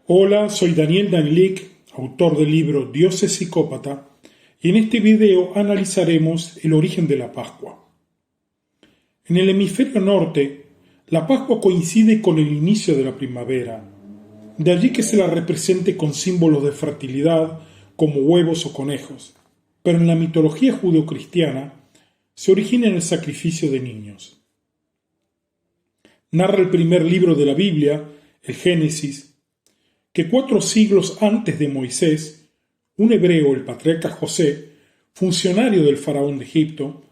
Hola, soy Daniel Danilic, autor del libro Dios es psicópata, y en este video analizaremos el origen de la Pascua. En el hemisferio norte, la Pascua coincide con el inicio de la primavera, de allí que se la represente con símbolos de fertilidad como huevos o conejos, pero en la mitología judeocristiana se origina en el sacrificio de niños. Narra el primer libro de la Biblia, el Génesis, que 4 siglos antes de Moisés, un hebreo, el patriarca José, funcionario del faraón de Egipto,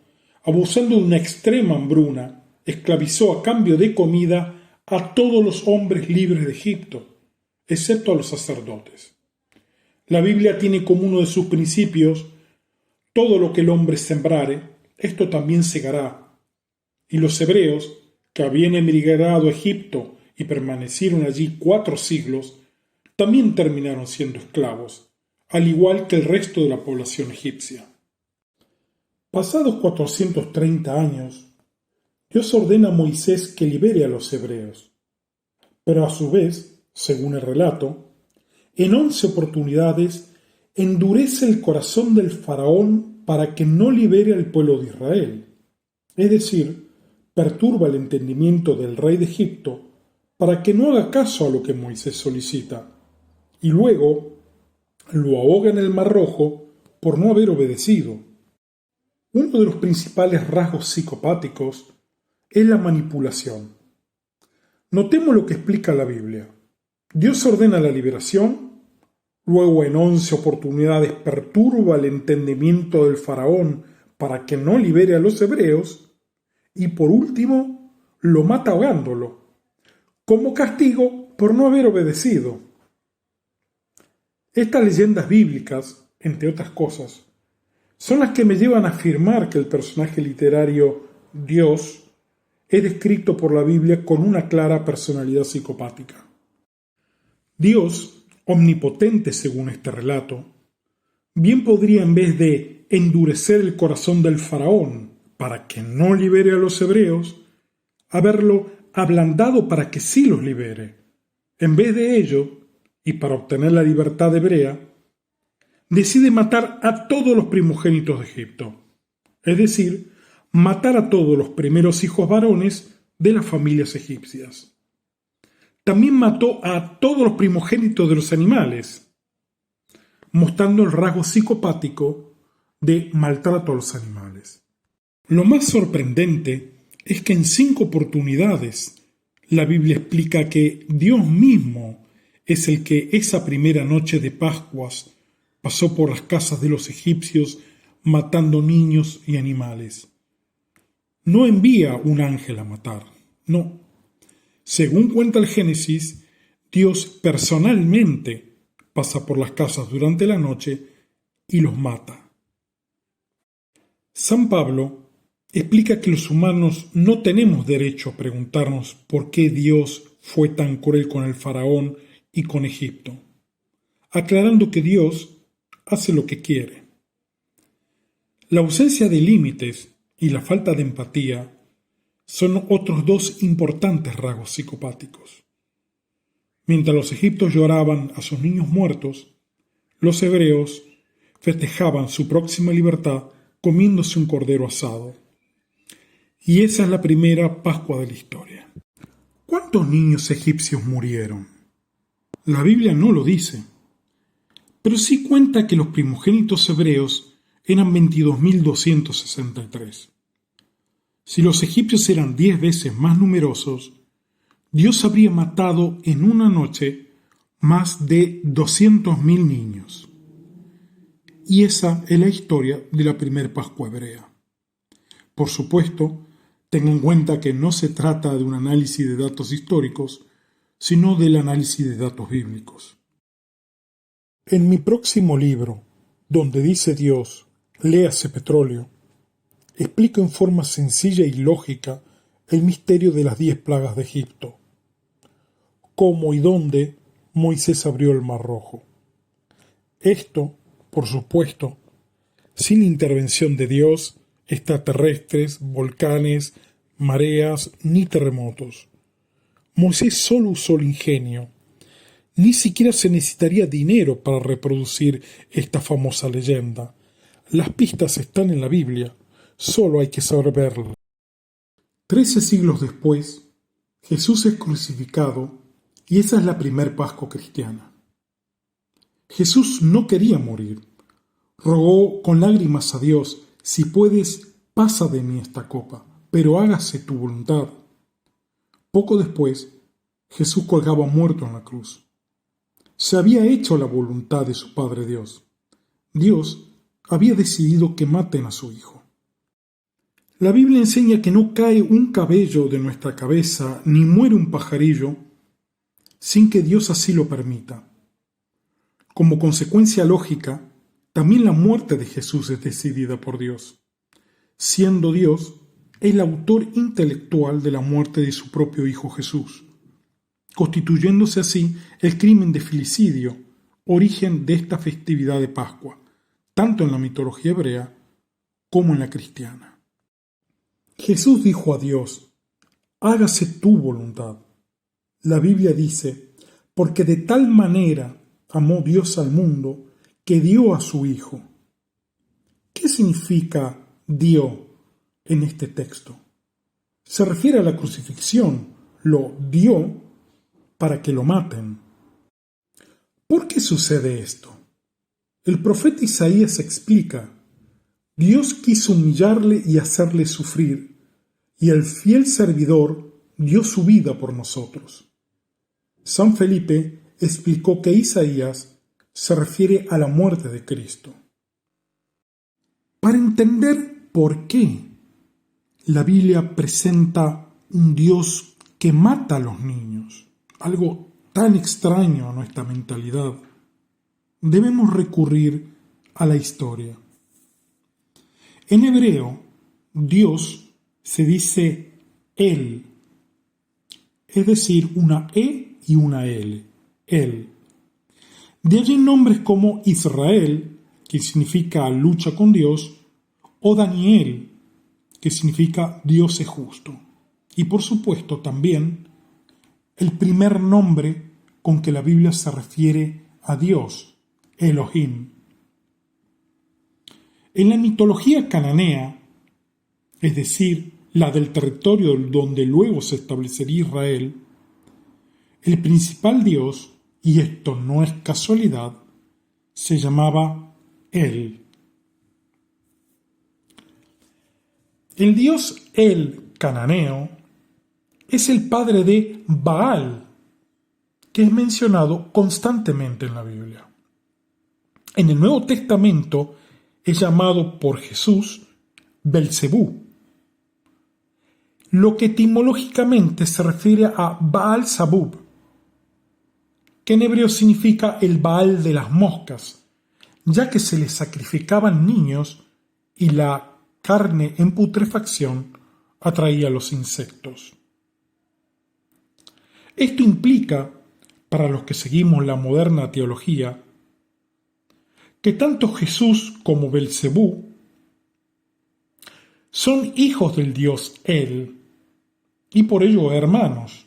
abusando de una extrema hambruna, esclavizó a cambio de comida a todos los hombres libres de Egipto, excepto a los sacerdotes. La Biblia tiene como uno de sus principios: todo lo que el hombre sembrare, esto también segará. Y los hebreos, que habían emigrado a Egipto y permanecieron allí 4 siglos, también terminaron siendo esclavos, al igual que el resto de la población egipcia. Pasados 430 años, Dios ordena a Moisés que libere a los hebreos, pero a su vez, según el relato, en 11 oportunidades endurece el corazón del faraón para que no libere al pueblo de Israel, es decir, perturba el entendimiento del rey de Egipto para que no haga caso a lo que Moisés solicita, y luego lo ahoga en el Mar Rojo por no haber obedecido. Uno de los principales rasgos psicopáticos es la manipulación. Notemos lo que explica la Biblia. Dios ordena la liberación, luego en 11 oportunidades perturba el entendimiento del faraón para que no libere a los hebreos, y por último lo mata ahogándolo, como castigo por no haber obedecido. Estas leyendas bíblicas, entre otras cosas, son las que me llevan a afirmar que el personaje literario Dios es descrito por la Biblia con una clara personalidad psicopática. Dios, omnipotente según este relato, bien podría, en vez de endurecer el corazón del faraón para que no libere a los hebreos, haberlo ablandado para que sí los libere. En vez de ello, y para obtener la libertad hebrea, decide matar a todos los primogénitos de Egipto, es decir, matar a todos los primeros hijos varones de las familias egipcias. También mató a todos los primogénitos de los animales, mostrando el rasgo psicopático de maltrato a los animales. Lo más sorprendente es que en 5 oportunidades la Biblia explica que Dios mismo es el que esa primera noche de Pascuas pasó por las casas de los egipcios matando niños y animales. No envía un ángel a matar, no. Según cuenta el Génesis, Dios personalmente pasa por las casas durante la noche y los mata. San Pablo explica que los humanos no tenemos derecho a preguntarnos por qué Dios fue tan cruel con el faraón y con Egipto, aclarando que Dios hace lo que quiere. La ausencia de límites y la falta de empatía son otros 2 importantes rasgos psicopáticos. Mientras los egipcios lloraban a sus niños muertos, los hebreos festejaban su próxima libertad comiéndose un cordero asado. Y esa es la primera Pascua de la historia. ¿Cuántos niños egipcios murieron? La Biblia no lo dice, pero sí cuenta que los primogénitos hebreos eran 22.263. Si los egipcios eran 10 veces más numerosos, Dios habría matado en una noche más de 200.000 niños. Y esa es la historia de la primera Pascua hebrea. Por supuesto, tenga en cuenta que no se trata de un análisis de datos históricos, sino del análisis de datos bíblicos. En mi próximo libro, donde dice Dios, léase petróleo, explico en forma sencilla y lógica el misterio de las 10 plagas de Egipto, cómo y dónde Moisés abrió el Mar Rojo. Esto, por supuesto, sin intervención de Dios, extraterrestres, volcanes, mareas ni terremotos. Moisés solo usó el ingenio Ni siquiera se necesitaría dinero para reproducir esta famosa leyenda. Las pistas están en la Biblia, solo hay que saber verlas. 13 siglos después, Jesús es crucificado y esa es la primer Pascua cristiana. Jesús no quería morir. Rogó con lágrimas a Dios: si puedes, pasa de mí esta copa, pero hágase tu voluntad. Poco después, Jesús colgaba muerto en la cruz. Se había hecho la voluntad de su Padre Dios. Dios había decidido que maten a su Hijo. La Biblia enseña que no cae un cabello de nuestra cabeza ni muere un pajarillo sin que Dios así lo permita. Como consecuencia lógica, también la muerte de Jesús es decidida por Dios. Siendo Dios el autor intelectual de la muerte de su propio Hijo Jesús, constituyéndose así el crimen de filicidio, origen de esta festividad de Pascua, tanto en la mitología hebrea como en la cristiana. Jesús dijo a Dios: hágase tu voluntad. La Biblia dice: porque de tal manera amó Dios al mundo que dio a su Hijo. ¿Qué significa dio en este texto? Se refiere a la crucifixión, lo dio para que lo maten. ¿Por qué sucede esto? El profeta Isaías explica: Dios quiso humillarle y hacerle sufrir, y el fiel servidor dio su vida por nosotros. San Felipe explicó que Isaías se refiere a la muerte de Cristo. Para entender por qué la Biblia presenta un Dios que mata a los niños, algo tan extraño a nuestra mentalidad, debemos recurrir a la historia. En hebreo, Dios se dice Él, es decir, una E y una L, Él. De allí nombres como Israel, que significa lucha con Dios, o Daniel, que significa Dios es justo. Y por supuesto también el primer nombre con que la Biblia se refiere a Dios, Elohim. En la mitología cananea, es decir, la del territorio donde luego se establecería Israel, el principal dios, y esto no es casualidad, se llamaba El. El dios El cananeo es el padre de Baal, que es mencionado constantemente en la Biblia. En el Nuevo Testamento es llamado por Jesús Belcebú, lo que etimológicamente se refiere a Baal Zabub, que en hebreo significa el Baal de las moscas, ya que se le sacrificaban niños y la carne en putrefacción atraía a los insectos. Esto implica, para los que seguimos la moderna teología, que tanto Jesús como Belcebú son hijos del dios El y por ello hermanos.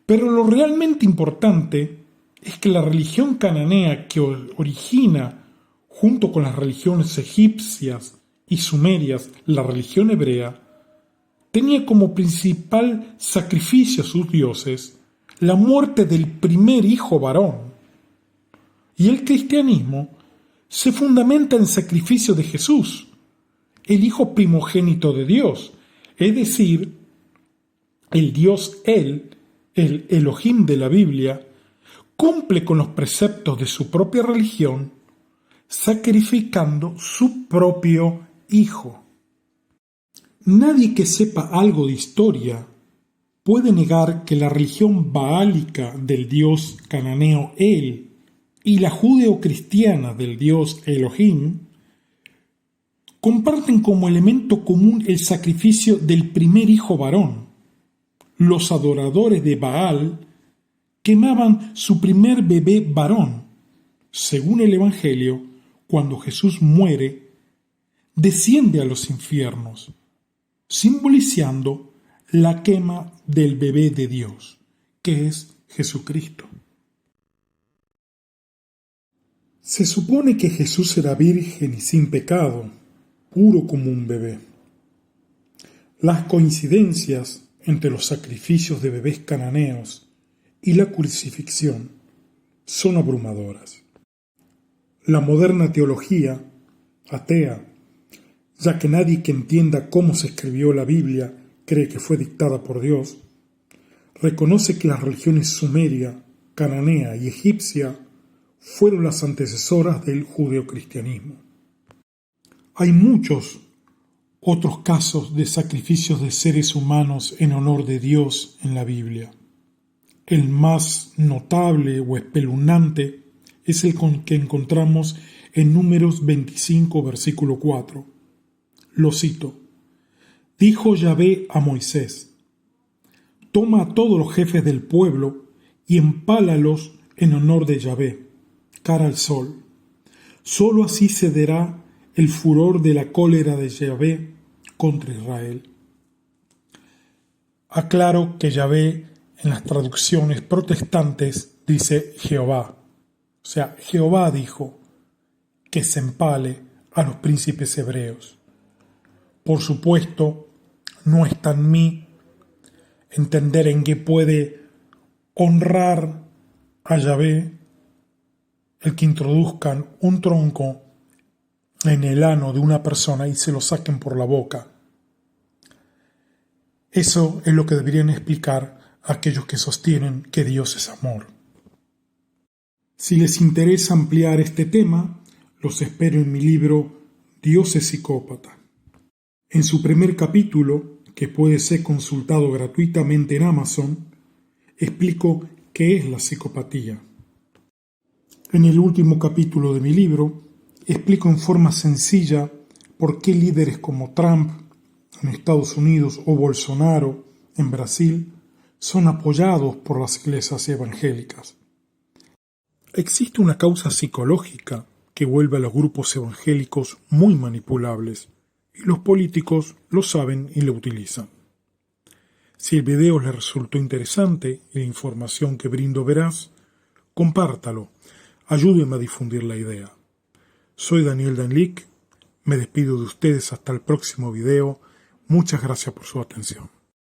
Pero lo realmente importante es que la religión cananea que origina, junto con las religiones egipcias y sumerias, la religión hebrea, tenía como principal sacrificio a sus dioses la muerte del primer hijo varón. Y el cristianismo se fundamenta en el sacrificio de Jesús, el hijo primogénito de Dios, es decir, el Dios El Elohim de la Biblia, cumple con los preceptos de su propia religión, sacrificando su propio hijo. Nadie que sepa algo de historia puede negar que la religión baálica del dios cananeo El y la judeocristiana del dios Elohim comparten como elemento común el sacrificio del primer hijo varón. Los adoradores de Baal quemaban su primer bebé varón. Según el Evangelio, cuando Jesús muere, desciende a los infiernos, simbolizando la quema del bebé de Dios, que es Jesucristo. Se supone que Jesús era virgen y sin pecado, puro como un bebé. Las coincidencias entre los sacrificios de bebés cananeos y la crucifixión son abrumadoras. La moderna teología, atea, ya que nadie que entienda cómo se escribió la Biblia cree que fue dictada por Dios, reconoce que las religiones sumeria, cananea y egipcia fueron las antecesoras del judeocristianismo. Hay muchos otros casos de sacrificios de seres humanos en honor de Dios en la Biblia. El más notable o espeluznante es el que encontramos en Números 25, versículo 4. Lo cito: Dijo Yahvé a Moisés: Toma a todos los jefes del pueblo y empálalos en honor de Yahvé, cara al sol. Solo así cederá el furor de la cólera de Yahvé contra Israel. Aclaro que Yahvé en las traducciones protestantes dice Jehová. O sea, Jehová dijo que se empale a los príncipes hebreos. Por supuesto, no está en mí entender en qué puede honrar a Yahvé el que introduzcan un tronco en el ano de una persona y se lo saquen por la boca. Eso es lo que deberían explicar aquellos que sostienen que Dios es amor. Si les interesa ampliar este tema, los espero en mi libro Dios es psicópata. En su primer capítulo, que puede ser consultado gratuitamente en Amazon, explico qué es la psicopatía. En el último capítulo de mi libro, explico en forma sencilla por qué líderes como Trump en Estados Unidos o Bolsonaro en Brasil son apoyados por las iglesias evangélicas. Existe una causa psicológica que vuelve a los grupos evangélicos muy manipulables, y los políticos lo saben y lo utilizan. Si el video les resultó interesante y la información que brindo veraz, compártalo, ayúdenme a difundir la idea. Soy Daniel Danlick, me despido de ustedes hasta el próximo video. Muchas gracias por su atención.